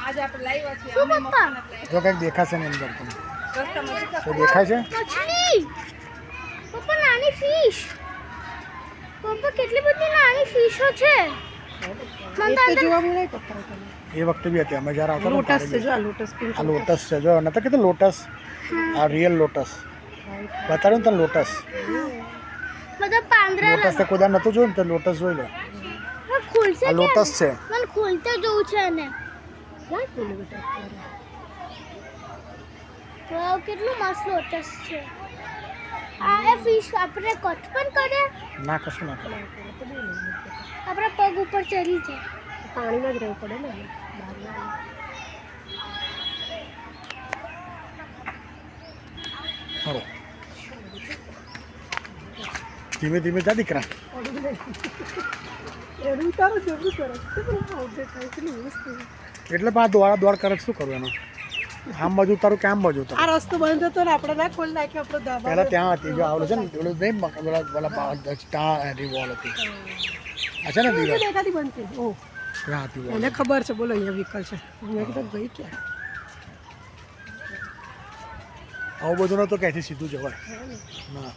આજે આપણે લાવ્યા છીએ શું અમે પપ્પા? મફત લાવ્યા. જો કંઈક દેખાશે ને અંદર તમને રસ્તામાં તો દેખાય છે મછલી પપ્પા નાની ફિશ પપ્પા કેટલી બધી નાની ફિશો છે મને તો અંદર જોવા મળે પપ્પા તને એ વખતે બી હતી અમે જ્યારે આવતા હતા લોટસ છે ત્યારે જો આ લોટસ પિંક બી. આ લોટસ છે જો નતો કીધું લોટસ આ રિયલ લોટસ બતાડ્યું ને તને લોટસ બધા પાંદડા લોટસ તો કોઈ નતું જોયું ને તો લોટસ જોઈ લો મને ખુલશે આ લોટસ છે મને ખુલતે જોવું છે ને ક્યાં ખોલે બેટા અત્યારે? વાવ કેટલું મસ્ત લોટસ છે આ એ ફિશ આપણે કટ પણ કરે ના કશું ના કરે આપણા પગ ઉપર ચડી જાય પાણીમાં જ રહેવું પડે ને બહાર ના. હરો ધીમે ધીમે જા દીકરા એનું તારું જેવું કરે છે પણ આઉટે થાય કેટલું મસ્ત છે. એટલે પણ આ દોડા દોડ કરે શું કરવું એનું આમ બાજુ તારું કે આમ બાજુ આ તારું રસ્તો બંધ હતો ને આપણે ના ખોલી નાખ્યો આપણો ધાબા પહેલાં ત્યાં હતી જો આવેલું છે ને પેલું નહીં ત્યાં વોલ હતી આ છે ને દીવાલ દેખાતી બંધ થઈ ઓહ ત્યાં હતી વોલ એને ખબર છે બોલો અહીંયા વિકલ છે મેં કીધું ભાઈ ક્યાં આવું બધું નતું ક્યાંથી સીધું જવાય ના